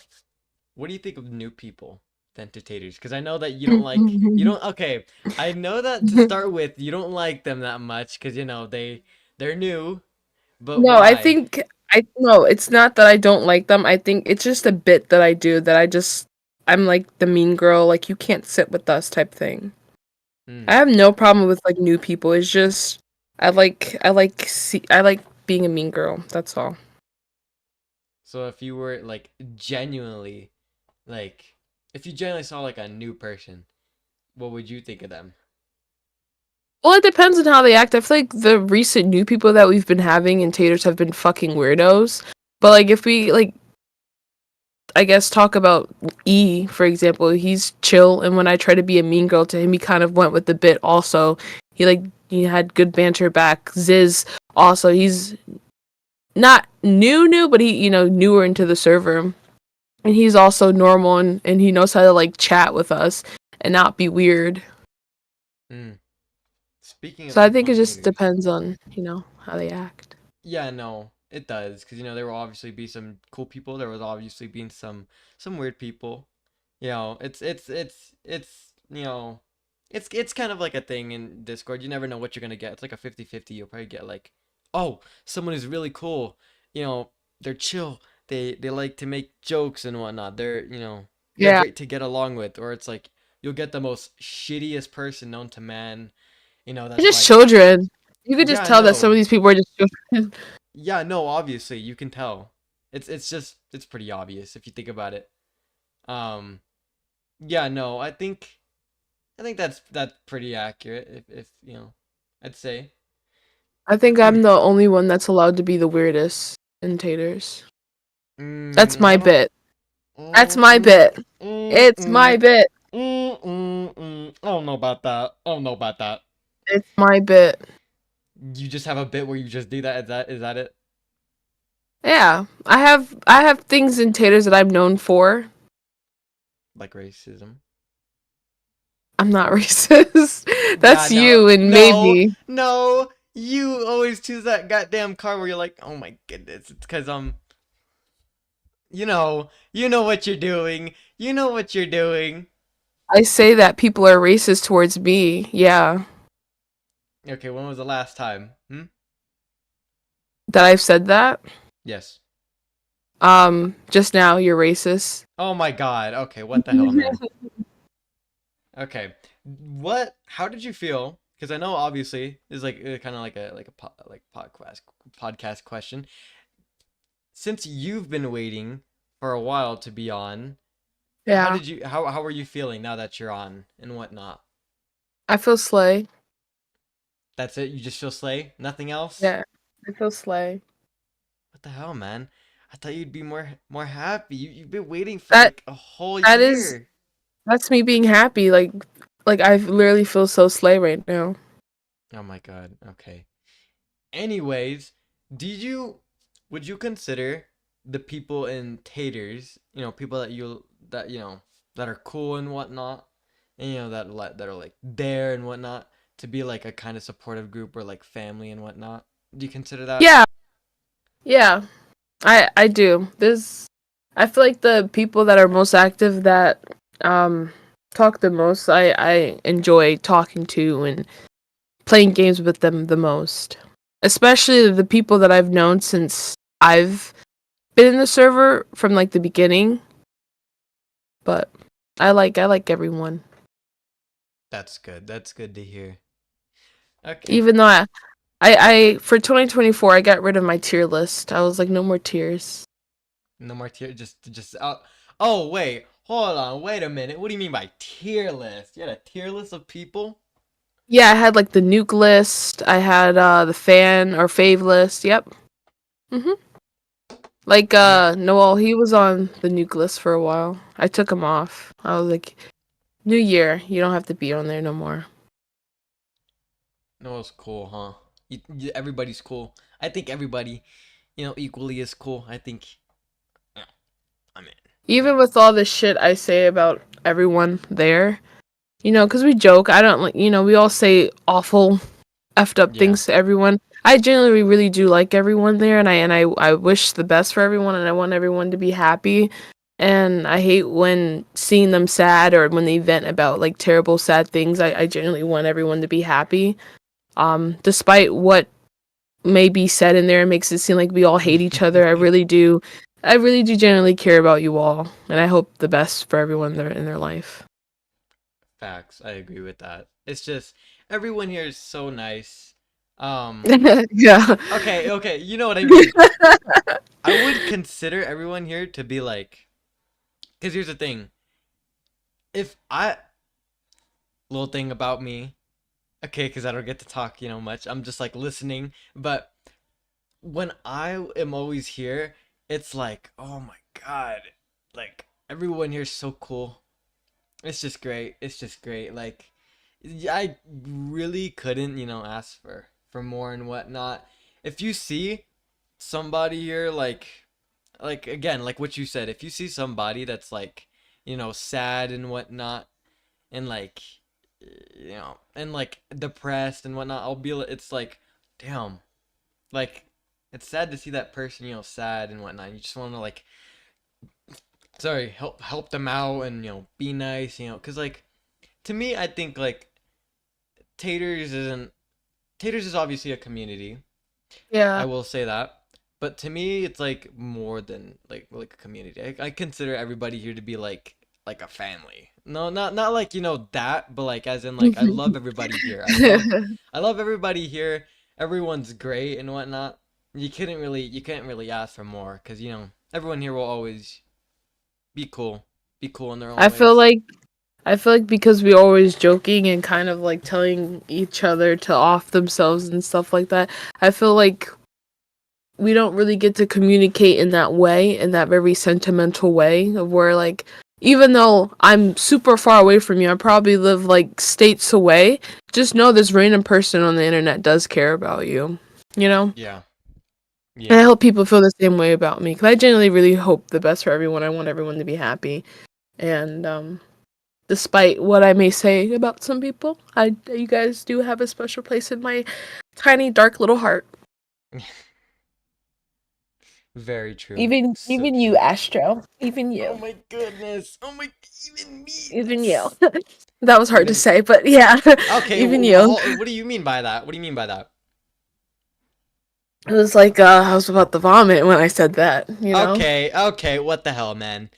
what do you think of new people, the entertainers? Because I know that you don't okay. I know that to start with, you don't like them that much because they're new, but No, I why? think I no, it's not that I don't like them. I think it's just a bit that I do that I'm like the mean girl, like you can't sit with us type thing. I Hmm. have no problem with like new people. It's just I like being a mean girl. That's all. So if you were genuinely like if you genuinely saw like a new person, what would you think of them? Well, it depends on how they act. I feel like the recent new people that we've been having in Taters have been fucking weirdos. But like if we like I guess talk about E, for example, he's chill and when I try to be a mean girl to him, he kind of went with the bit also. He had good banter back. Ziz also, he's not new, but he, newer into the server. and he's also normal, and he knows how to like chat with us and not be weird. Mm. Speaking of So I people think it and just haters. depends on, how they act. Yeah, no, it does, because there will obviously be some cool people. There was obviously been some weird people. It's kind of like a thing in Discord. You never know what you're gonna get. It's like a 50-50. You'll probably get like, oh, someone who's really cool. You know, they're chill. They like to make jokes and whatnot. They're Yeah. great to get along with. Or it's like you'll get the most shittiest person known to man. They're That's just like, children. You could just yeah, tell that some of no. these people are just children. Yeah, no, obviously you can tell. It's pretty obvious if you think about it. Um yeah, no, I think that's pretty accurate if I'd say. I think I'm the only one that's allowed to be the weirdest in Taters. That's my I don't bit. That's mm, my mm, bit. mm, It's my mm, bit. I don't know about that. I don't know about that. It's my bit. You just have a bit where you just do that. Is that it? Yeah, I have things in Taters that I'm known for. Like racism? I'm not racist. Yeah, That's no. you and No. maybe. No. You always choose that goddamn card where you're like, "Oh my goodness, it's cuz you know what you're doing. You know what you're doing." I say that people are racist towards me. Yeah, Okay, when was the last time? that I've said that. Yes. Just now you're racist. Oh my god. Okay, what the hell, man? Okay. How did you feel? Cuz I know obviously is like kind of like podcast question. Since you've been waiting for a while to be on, Yeah, how are you feeling now that you're on and whatnot? I feel slay. That's it? You just feel slay? Nothing else? Yeah, I feel slay. What the hell, man? I thought you'd be more happy. You've been waiting for That like a whole that is year. that's me being happy. Like I literally feel so slay right now. Oh my god. Okay. Anyways, did you would you consider the people in Taters, people that are cool and whatnot, and that are like there and whatnot, to be like a kind of supportive group or like family and whatnot? Do you consider that? Yeah, yeah. I do. I feel like the people that are most active that um talk the most, I enjoy talking to and playing games with them the most. Especially the people that I've known since I've been in the server from like the beginning, but I like everyone. That's good. That's good to hear. Okay. Even though I for 2024 I got rid of my tier list. I was like no more tiers. No more tier. Just out. Oh wait, hold on. Wait a minute. What do you mean by tier list? You had a tier list of people? Yeah, I had like the nuke list. I had the fan or fave list. Yep. Mhm. Like No, Noel, he was on the nuke list for a while. I took him off. I was like, New Year, you don't have to be on there no more. no, it's cool, huh? Everybody's cool. I think everybody, equally is cool. I think. uh, I mean, Even with all the shit I say about everyone there, because we joke. I don't like, we all say awful, effed up yeah. things to everyone. I genuinely really do like everyone there, and I wish the best for everyone, and I want everyone to be happy. And I hate when seeing them sad or when they vent about like terrible, sad things. I genuinely want everyone to be happy. Despite what may be said in there, it makes it seem like we all hate each other. I really do. I really do genuinely care about you all, and I hope the best for everyone there in their life. Facts. I agree with that. It's just everyone here is so nice. Um. Yeah. Okay. Okay. You know what I mean. I would consider everyone here to be like, because here's the thing. If I little thing about me, okay, because I don't get to talk, much. I'm just like listening, but when I am always here, it's like, oh my god, like everyone here is so cool. It's just great. It's just great. Like, I really couldn't, ask for more and whatnot. If you see somebody here, like, like again, like what you said, if you see somebody that's like, sad and whatnot, and like, and like depressed and whatnot, it's like, damn, like, it's sad to see that person, sad and whatnot. You just want to like, sorry, help them out and be nice, because like to me, I think like Taters isn't Taters is obviously a community. I Yeah. will say that. But to me, it's like more than like a community. I consider everybody here to be like a family. No, not like that, but like as in like I love everybody here. I love everybody here. Everyone's great and whatnot. You can't really ask for more because everyone here will always be cool in their own I feel ways. like I feel like because we're always joking and kind of like telling each other to off themselves and stuff like that, I feel like we don't really get to communicate in that way, in that very sentimental way of where like even though I'm super far away from you, I probably live like states away, just know this random person on the internet does care about you, you know? Yeah, And I yeah. hope people feel the same way about me because I genuinely really hope the best for everyone. I want everyone to be happy. And despite what I may say about some people, you guys do have a special place in my tiny dark little heart. Very true. So Even you, true. Astro. Even Oh you. my goodness. Oh my, even me. Even you. That was hard to Even say, but yeah. Okay, Even you. what do you mean by that? What do you mean by that? It was like I was about to vomit when I said that, you know? Okay, okay, what the hell, man?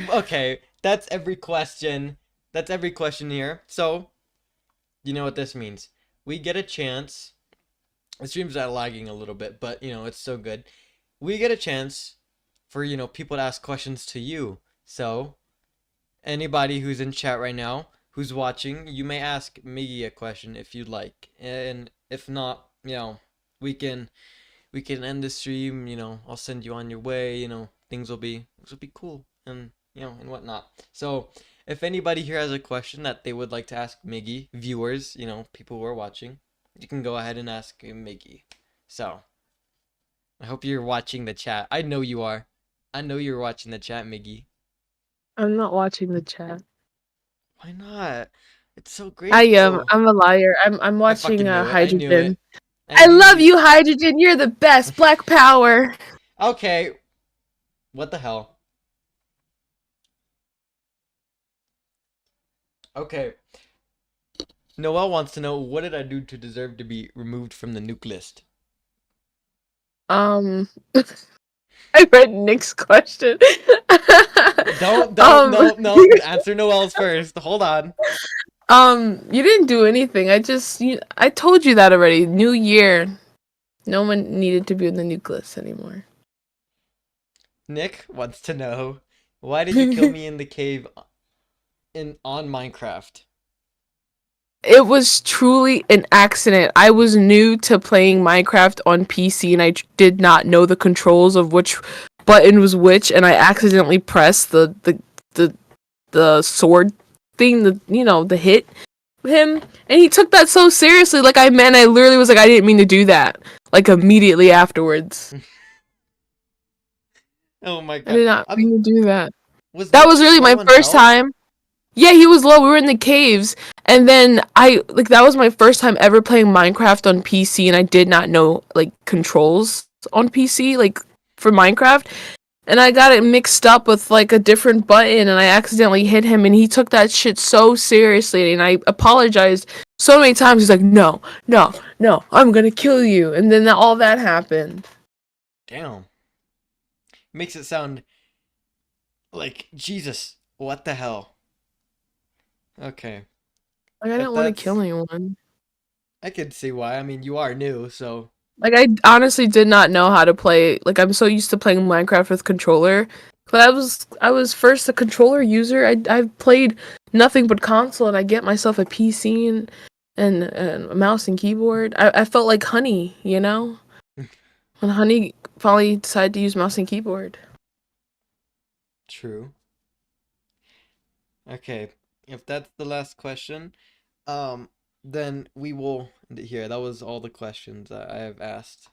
Okay, that's every question. That's every question here. So, you know what this means. We get a chance. The stream's not lagging a little bit, but it's so good. We get a chance for, people to ask questions to you. So, anybody who's in chat right now, who's watching, you may ask Miggy a question if you'd like. And if not, we can we can end the stream. I'll send you on your way. Things will be cool and whatnot. So if anybody here has a question that they would like to ask Miggy, viewers, people who are watching, you can go ahead and ask Miggy. So I hope you're watching the chat. I know you are. I know you're watching the chat, Miggy. I'm not watching the chat. Why not? It's so I great am. though. I'm a liar. I'm I watching fucking knew it. I knew Hydrogen. it. I I knew love you. you, Hydrogen. You're the best. Black power. Okay. What the hell? Okay. Noel wants to know, what did I do to deserve to be removed from the nuke list? Um, I read Nick's question. Don't, um, no, no. Answer Noel's first. Hold on. you didn't do anything. I told you that already. New year. No one needed to be in the nucleus anymore. Nick wants to know, why did you kill me in the cave on Minecraft? It was truly an accident. I was new to playing Minecraft on PC and did not know the controls of which button was which, and I accidentally pressed the the sword thing, the hit him, and he took that so seriously. Like I literally was like, I didn't mean to do that. Like immediately afterwards, Oh my I god. did not mean to do that. Was That Nick was really slow my on first health? time. Yeah, he was low. We were in the caves. And then that was my first time ever playing Minecraft on PC and I did not know like controls on PC like for Minecraft. And I got it mixed up with like a different button and I accidentally hit him and he took that shit so seriously and I apologized so many times. He's like, "No, no, no. I'm going to kill you." And then all that happened. Damn. Makes it sound like Jesus. What the hell? Okay. Like I If didn't want to kill that's anyone. I could see why. I mean, you are new, so Like I honestly did not know how to play. Like I'm so used to playing Minecraft with controller. But I was first a controller user. I've played nothing but console, and I get myself a PC and a mouse and keyboard. I felt like Honey, when Honey finally decided to use mouse and keyboard. true. Okay. If that's the last question, um, then we will end it here. That was all the questions that I have asked.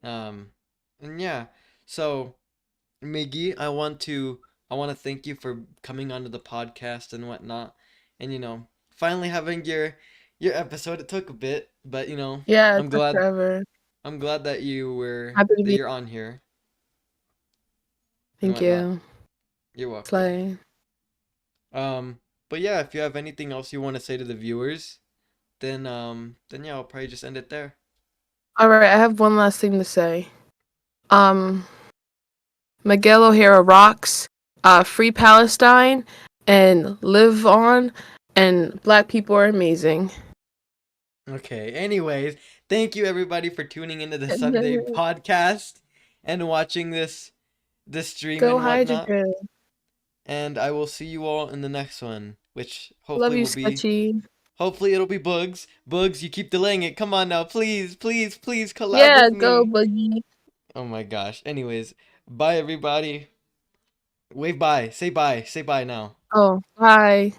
Um, and yeah. So Miggy, I want to thank you for coming onto the podcast and whatnot, and finally having your episode. It took a bit, but Yeah, it I'm took glad forever. I'm glad that Happy to be. you're on here and Thank whatnot. you. You're welcome. Slay. But yeah, if you have anything else you want to say to the viewers, then yeah, I'll probably just end it there. All right, I have one last thing to say. Um, Miguel O'Hara rocks. Free Palestine, and live on. And Black people are amazing. Okay. Anyways, thank you everybody for tuning into the Sunday podcast and watching this stream Go and whatnot. hydrogen. And I will see you all in the next one, which Love hopefully you, will be Sketchy. hopefully it'll be Bugs. Bugs, you keep delaying it. Come on now, please, please, please collab Yeah, with go me. Boogie. Oh my gosh. Anyways, bye everybody. Wave bye. Say bye. Say bye now. Oh, bye.